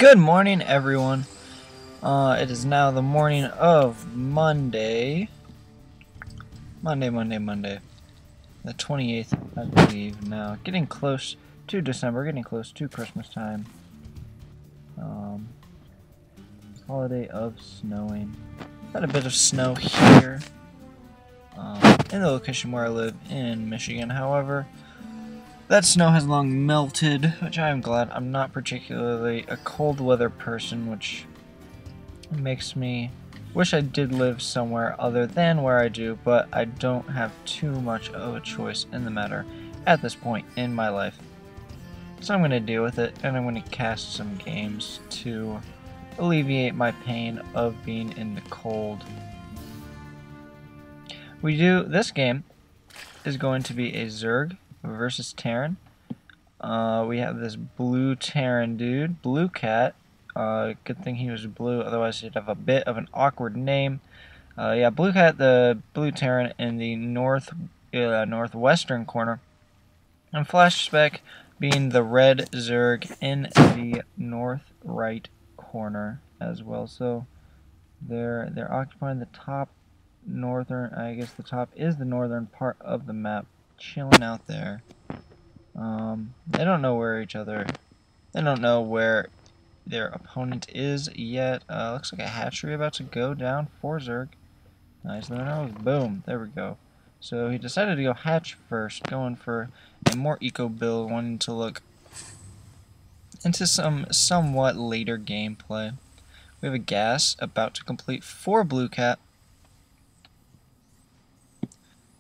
Good morning, everyone. It is now the morning of Monday. Monday. The 28th, I believe now. Getting close to December, getting close to Christmas time. Holiday of snowing. Had a bit of snow here. In the location where I live in Michigan, however. That snow has long melted, which I am glad. I'm not particularly a cold weather person, which makes me wish I did live somewhere other than where I do, but I don't have too much of a choice in the matter at this point in my life. So I'm going to deal with it, and I'm going to cast some games to alleviate my pain of being in the cold. This game is going to be a Zerg versus Terran. We have this blue Terran dude, bluecat. Good thing he was blue, otherwise he'd have a bit of an awkward name. Yeah, bluecat, the blue Terran in the northwestern corner, and Flashspec being the red Zerg in the north right corner as well. So they're occupying the top northern. I guess the top is the northern part of the map. Chilling out there. They don't know where they don't know where their opponent is yet. Looks like a hatchery about to go down for Zerg. Nice little nose. Boom. There we go. So he decided to go hatch first, going for a more eco build, wanting to look into some somewhat later gameplay. We have a gas about to complete for bluecat.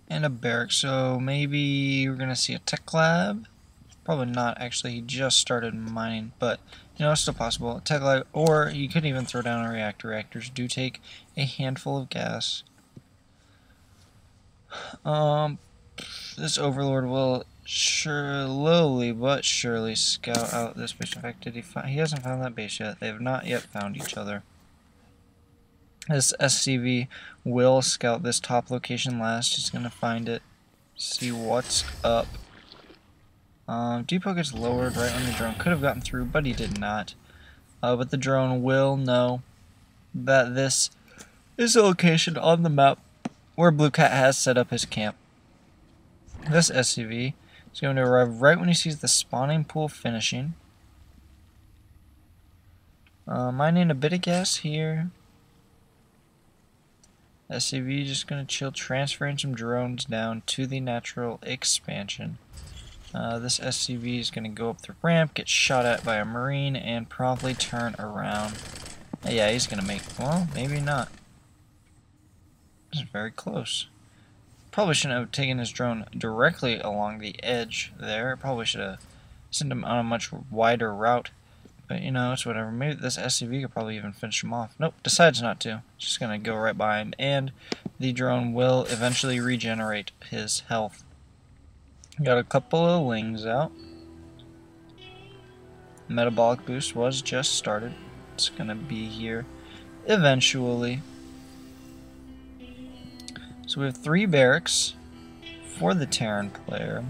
And a barrack, so maybe we're gonna see a tech lab. Probably not, actually. He just started mining, but you know, it's still possible. A tech lab, or you could even throw down a reactor. Reactors do take a handful of gas. This overlord will slowly but surely scout out this base. In fact, he hasn't found that base yet. They have not yet found each other. This SCV will scout this top location last. He's going to find it, see what's up. Depot gets lowered right when the drone could have gotten through, but he did not. But the drone will know that this is the location on the map where bluecat has set up his camp. This SCV is going to arrive right when he sees the spawning pool finishing. Mining a bit of gas here. SCV just going to chill, transferring some drones down to the natural expansion. This SCV is going to go up the ramp, get shot at by a Marine, and promptly turn around. Yeah, he's going to make, well, maybe not. This is very close. Probably shouldn't have taken his drone directly along the edge there. Probably should have sent him on a much wider route. But, you know, it's whatever. Maybe this SCV could probably even finish him off. Nope, decides not to. Just going to go right by him, and the drone will eventually regenerate his health. Got a couple of lings out. Metabolic boost was just started. It's going to be here eventually. So we have 3 barracks for the Terran player.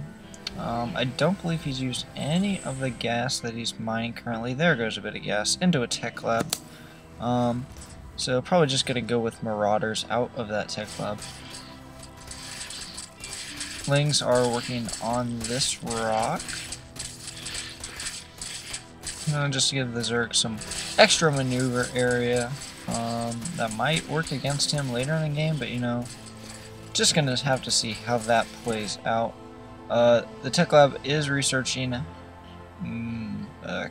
I don't believe he's used any of the gas that he's mining currently. There goes a bit of gas into a tech lab. So probably just going to go with Marauders out of that tech lab. Lings are working on this rock. Just to give the Zerg some extra maneuver area. That might work against him later in the game, but you know, just going to have to see how that plays out. The tech lab is researching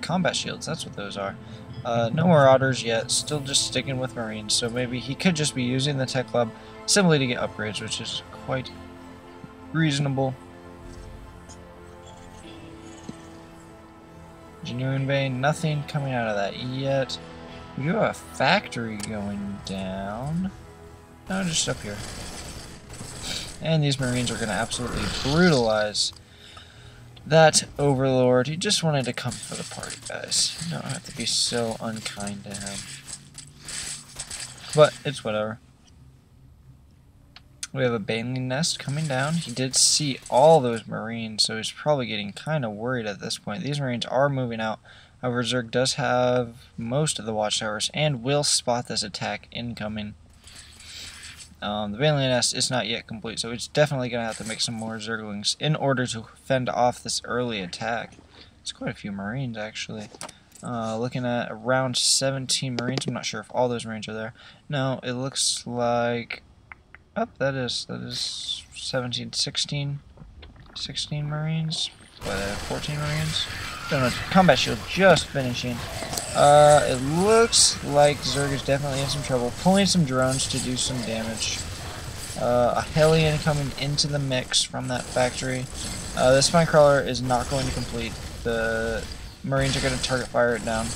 combat shields. That's what those are. No Marauders yet. Still just sticking with Marines. So maybe he could just be using the tech lab simply to get upgrades, which is quite reasonable. Engineering bay. Nothing coming out of that yet. We do have a factory going down. No, just up here. And these Marines are going to absolutely brutalize that Overlord. He just wanted to come for the party, guys. You don't have to be so unkind to him. But it's whatever. We have a baneling nest coming down. He did see all those Marines, so he's probably getting kind of worried at this point. These Marines are moving out However, Zerg does have most of the watchtowers and will spot this attack incoming. The Baneley nest is not yet complete, so it's definitely going to have to make some more Zerglings in order to fend off this early attack. It's quite a few Marines, actually. Looking at around 17 Marines. I'm not sure if all those Marines are there. No, it looks like... Oh, that is 17, 16 Marines. 14 Marines. Don't know. Combat shield just finishing. It looks like Zerg is definitely in some trouble. Pulling some drones to do some damage. A Hellion coming into the mix from that factory. The Spine Crawler is not going to complete. The Marines are going to target fire it down.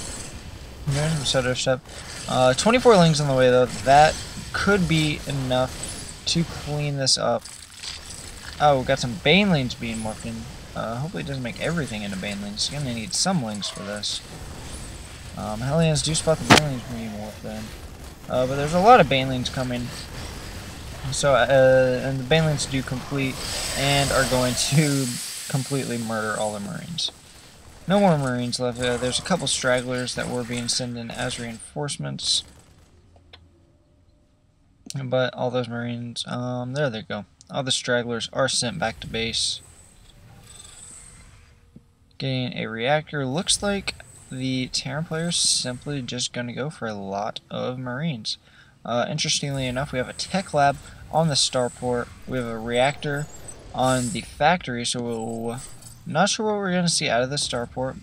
There's some Soto stuff. 24 Lings on the way though. That could be enough to clean this up. Oh, we got some Banelings being morphed in. Hopefully it doesn't make everything into Banelings. You're going to need some Lings for this. Hellions do spot the Banelings being morphed in. But there's a lot of Banelings coming. So, and the Banelings do complete and are going to completely murder all the Marines. No more Marines left. There's a couple stragglers that were being sent in as reinforcements. But all those Marines, there they go. All the stragglers are sent back to base. Getting a reactor. Looks like the Terran players simply just going to go for a lot of Marines. Interestingly enough, we have a tech lab on the starport. We have a reactor on the factory, so we'll... Not sure what we're going to see out of the starport.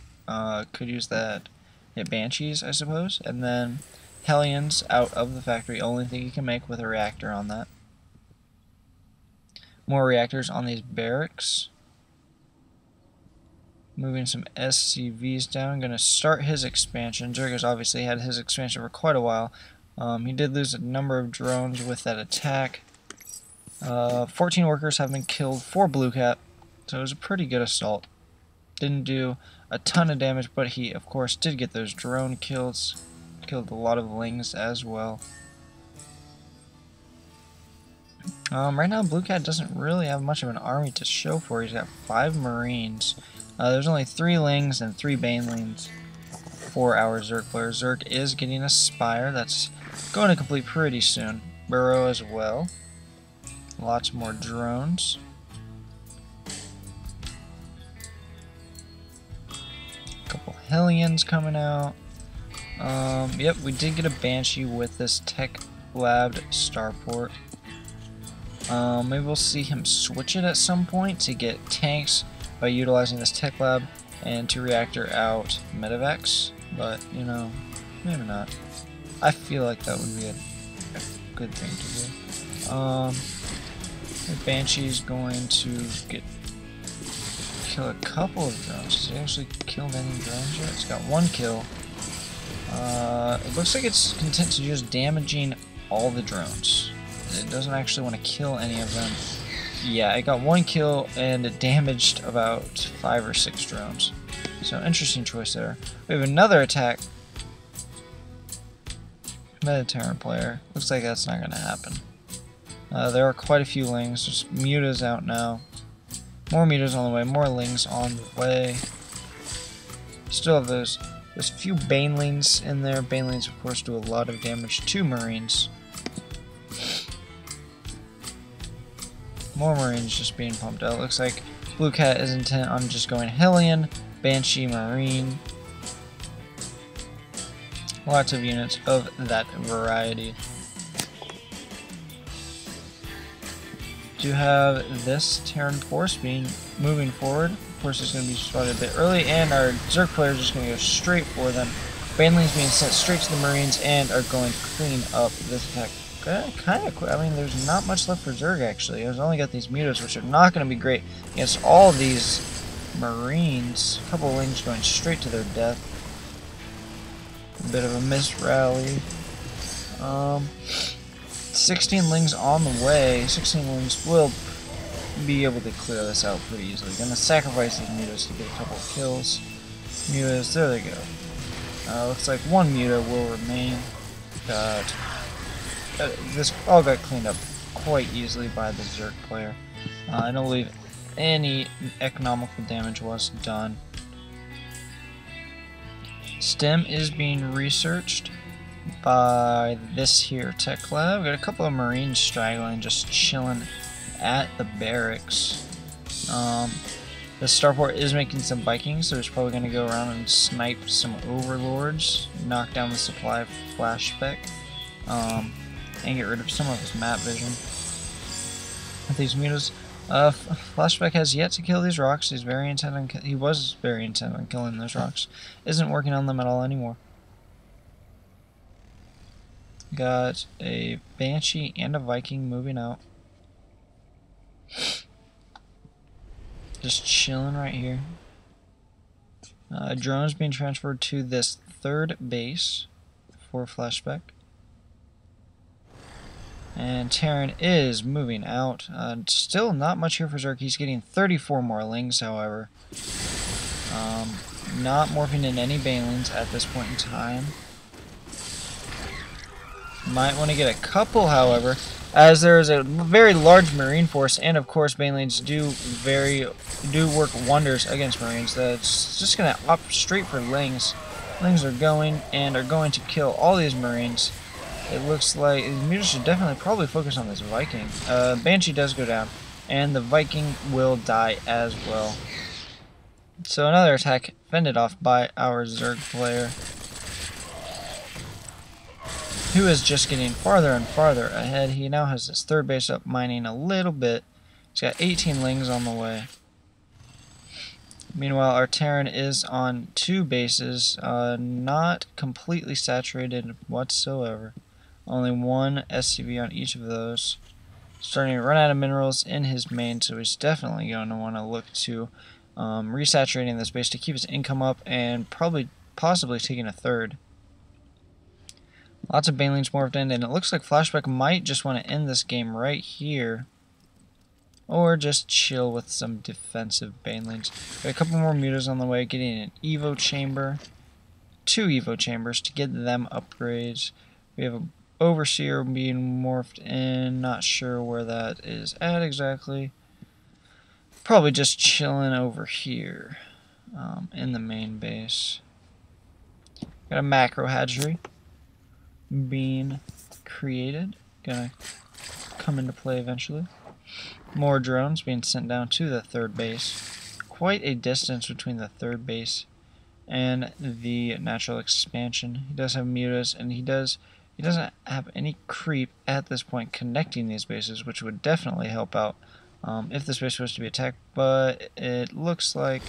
Could use that at Banshees, I suppose. And then Hellions out of the factory. Only thing you can make with a reactor on that. More reactors on these barracks. Moving some SCVs down. Going to start his expansion. Zerg has obviously had his expansion for quite a while. He did lose a number of drones with that attack. 14 workers have been killed for bluecat. So it was a pretty good assault. Didn't do a ton of damage, but he, of course, did get those drone kills. Killed a lot of Lings as well. Right now, bluecat doesn't really have much of an army to show for. He's got 5 Marines. There's only 3 Lings and 3 Banelings for our Zerg players. Zerg is getting a Spire. That's going to complete pretty soon. Burrow as well. Lots more drones. Couple Hellions coming out. Yep, we did get a Banshee with this tech labbed starport. Maybe we'll see him switch it at some point to get tanks by utilizing this tech lab and to reactor out medevacs, but you know, maybe not. I feel like that would be a good thing to do. The Banshee's going to kill a couple of drones. Has he actually killed any drones yet? It's got 1 kill. It looks like it's content to just damaging all the drones. It doesn't actually want to kill any of them. Yeah, it got 1 kill and it damaged about 5 or 6 drones. So interesting choice there. We have another attack. Terran player. Looks like that's not going to happen. There are quite a few Lings. There's Mutas out now. More Mutas on the way. More Lings on the way. Still have those few Banelings in there. Banelings, of course, do a lot of damage to Marines. More Marines just being pumped out. Looks like bluecat is intent on just going Hellion, Banshee, Marine. Lots of units of that variety. Do have this Terran force moving forward. Of course, it's going to be spotted a bit early, and our Zerg players are just going to go straight for them. Banelings being sent straight to the Marines and are going to clean up this attack. Kind of quick. I mean, there's not much left for Zerg actually. I've only got these Mutas, which are not going to be great against all these Marines. A couple of Lings going straight to their death. A bit of a missed rally. 16 Lings on the way. 16 Lings will be able to clear this out pretty easily. Gonna sacrifice these Mutas to get a couple of kills. Mutas, there they go. Looks like 1 Muta will remain. Got this all got cleaned up quite easily by the Zerg player. I don't believe any economical damage was done. STEM is being researched by this here tech lab. Got a couple of Marines straggling, just chilling at the barracks. The starport is making some Vikings, so he's probably going to go around and snipe some overlords, knock down the supply of Flashspec, and get rid of some of his map vision. With these mutas, Flashspec has yet to kill these rocks. He was very intent on killing those rocks. Isn't working on them at all anymore. Got a Banshee and a Viking moving out. Just chilling right here. Drones being transferred to this third base for Flashspec. And Terran is moving out. Still not much here for Zerg. He's getting 34 more lings, however. Not morphing in any banelings at this point in time. Might want to get a couple, however, as there is a very large Marine force, and of course banelings do work wonders against Marines. That's just going to opt straight for lings. Lings are going to kill all these Marines. It looks like the mutas should definitely probably focus on this Viking. Banshee does go down, and the Viking will die as well. So another attack fended off by our Zerg player, who is just getting farther and farther ahead. He now has his third base up, mining a little bit. He's got 18 lings on the way. Meanwhile, our Terran is on 2 bases, not completely saturated whatsoever. Only 1 SCV on each of those. Starting to run out of minerals in his main, so he's definitely going to want to look to resaturating this base to keep his income up and possibly taking a third. Lots of banelings morphed in, and it looks like Flashspec might just want to end this game right here. Or just chill with some defensive banelings. Got a couple more mutas on the way, getting an Evo chamber. 2 Evo chambers to get them upgrades. We have an Overseer being morphed in, not sure where that is at exactly. Probably just chilling over here in the main base. Got a macro hatchery being created. Gonna come into play eventually. More drones being sent down to the third base. Quite a distance between the third base and the natural expansion. He does have mutas, and he doesn't have any creep at this point connecting these bases, which would definitely help out if this base was to be attacked. But it looks like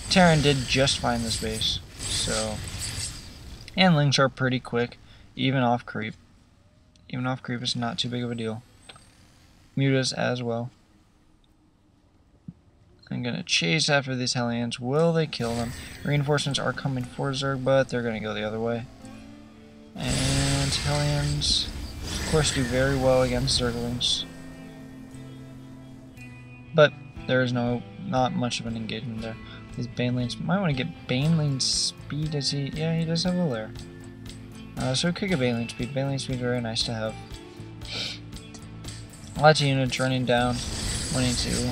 Terran did just find this base. So, and lings are pretty quick, even off creep. Even off creep is not too big of a deal. Mutas as well. I'm going to chase after these Hellions. Will they kill them? Reinforcements are coming for Zerg, but they're going to go the other way. And Hellions, of course, do very well against Zerglings. But there is not much of an engagement there. These banelings might want to get baneling speed. Does he? Yeah, he does have a lair. So we could get baneling speed. Baneling speed very nice to have. Lots of units running down, wanting to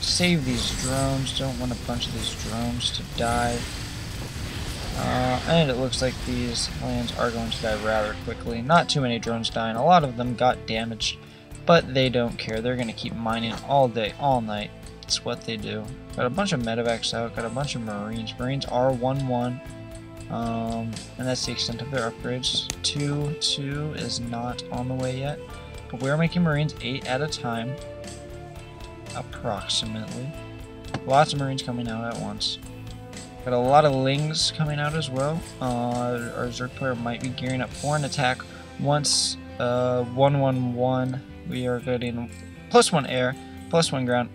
save these drones. Don't want a bunch of these drones to die. And it looks like these Hellions are going to die rather quickly. Not too many drones dying. A lot of them got damaged, but they don't care. They're going to keep mining all day, all night. It's what they do. Got a bunch of medevacs out. Got a bunch of Marines. Marines are 1-1. And that's the extent of their upgrades. 2 is not on the way yet. But we're making Marines 8 at a time. Approximately. Lots of Marines coming out at once. Got a lot of lings coming out as well. Our Zerg player might be gearing up for an attack. Once 1-1-1, we are getting +1 air, +1 ground,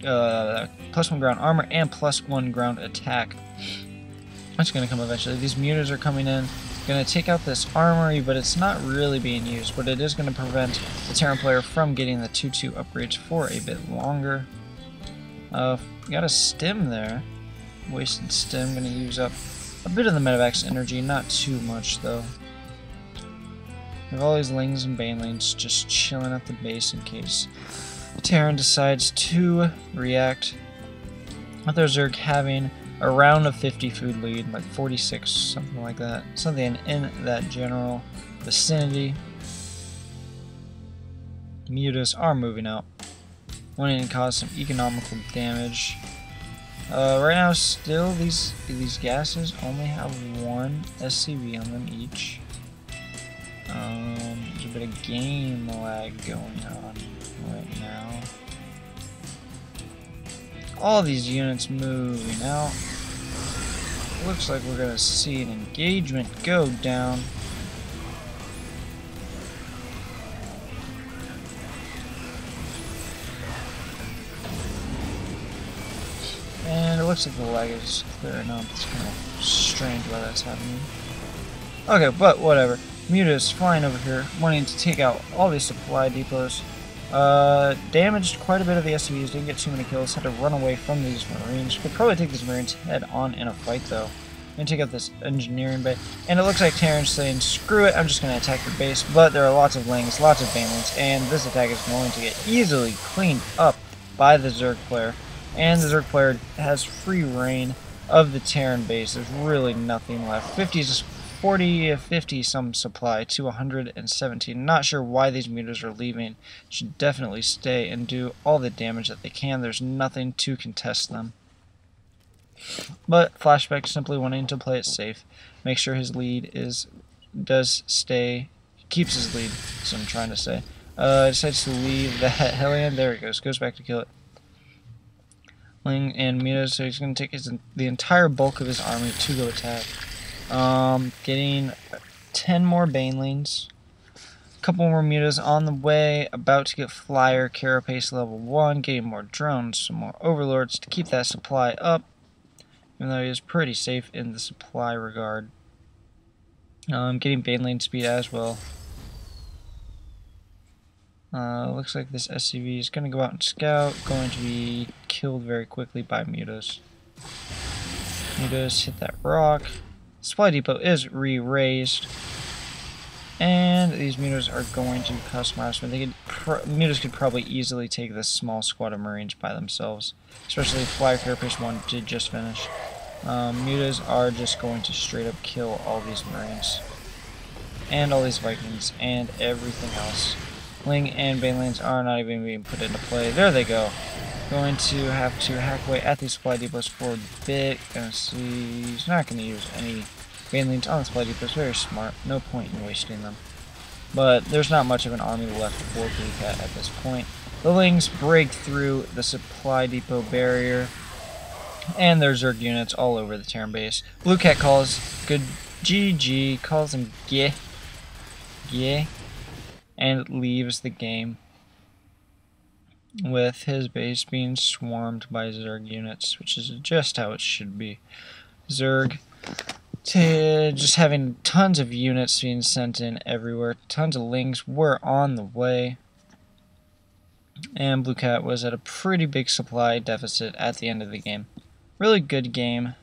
+1 ground armor, and +1 ground attack. That's going to come eventually. These mutas are coming in. Going to take out this armory, but it's not really being used. But it is going to prevent the Terran player from getting the 2-2 upgrades for a bit longer. Got a stim there. Wasted stim. Going to use up a bit of the medevac's energy. Not too much, though. We have all these lings and banelings just chilling at the base in case Terran decides to react. With our Zerg having around a 50 food lead, like 46, something like that. Something in that general vicinity. Mutas are moving out, wanting to cause some economical damage. Right now, still these gases only have one SCV on them each. There's a bit of game lag going on right now. All these units moving out. Looks like we're gonna see an engagement go down. And it looks like the lag is clearing up. It's kind of strange why that's happening. Okay, but whatever. Muta is flying over here, wanting to take out all these supply depots. Damaged quite a bit of the SCVs, didn't get too many kills, had to run away from these Marines. Could probably take these Marines head on in a fight though. I'm gonna take out this engineering bay. And it looks like Terran's saying, screw it, I'm just gonna attack your base. But there are lots of Lings, lots of Banelings, and this attack is going to get easily cleaned up by the Zerg player. And the Zerg player has free reign of the Terran base. There's really nothing left. 50 some supply to 117. Not sure why these mutas are leaving. Should definitely stay and do all the damage that they can. There's nothing to contest them. But Flashspec simply wanting to play it safe, make sure his lead keeps his lead, is what I'm trying to say. Decides to leave that Hellion. There it goes back to kill it. Ling and mutas, so he's going to take the entire bulk of his army to go attack. Getting 10 more Banelings, a couple more mutas on the way, about to get Flyer, Carapace level 1, getting more drones, some more Overlords to keep that supply up, even though he is pretty safe in the supply regard. Getting Baneling speed as well. Looks like this SCV is going to go out and scout, going to be killed very quickly by mutas. Mutas hit that rock. Supply depot is re-raised, and these mutas are going to cause some harassment. Mutas could probably easily take this small squad of Marines by themselves, especially if Flyer Carapace 1 did just finish. Mutas are just going to straight up kill all these Marines, and all these Vikings, and everything else. Ling and Banelings are not even being put into play. There they go. Going to have to hack away at these supply depots for a bit. Gonna see, he's not going to use any Banelings on the supply depots. Very smart. No point in wasting them. But there's not much of an army left for bluecat at this point. The Lings break through the supply depot barrier, and there's Zerg units all over the Terran base. Bluecat calls good GG, calls him yeah, and leaves the game, with his base being swarmed by Zerg units, which is just how it should be. Zerg just having tons of units being sent in everywhere. Tons of Lings were on the way, and bluecat was at a pretty big supply deficit at the end of the game. Really good game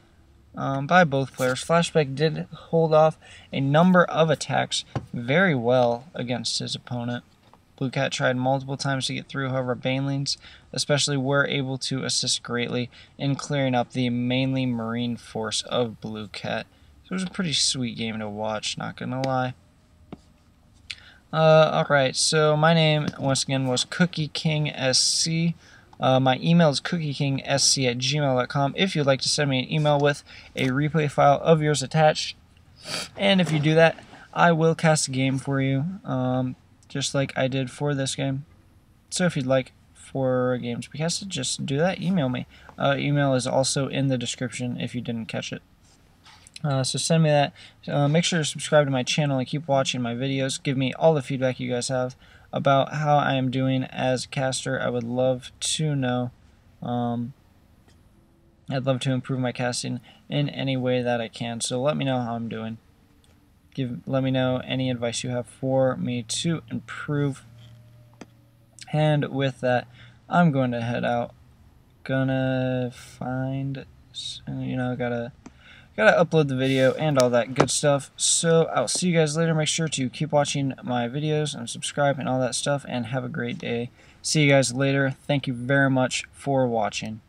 by both players. Flashspec did hold off a number of attacks very well against his opponent. Bluecat tried multiple times to get through, however Banelings especially were able to assist greatly in clearing up the mainly Marine force of Bluecat. So it was a pretty sweet game to watch, not gonna lie. Alright, so my name once again was CookieKingSC. My email is cookiekingsc@gmail.com if you'd like to send me an email with a replay file of yours attached. And if you do that, I will cast a game for you, just like I did for this game. So if you'd like for games to be casted, just do that, email me. Email is also in the description if you didn't catch it. So send me that. Make sure to subscribe to my channel and keep watching my videos. Give me all the feedback you guys have about how I am doing as a caster. I would love to know. I'd love to improve my casting in any way that I can. So let me know how I'm doing. Let me know any advice you have for me to improve. And with that, I'm going to head out. Gonna find, gotta upload the video and all that good stuff. So I'll see you guys later. Make sure to keep watching my videos and subscribe and all that stuff, and have a great day. See you guys later. Thank you very much for watching.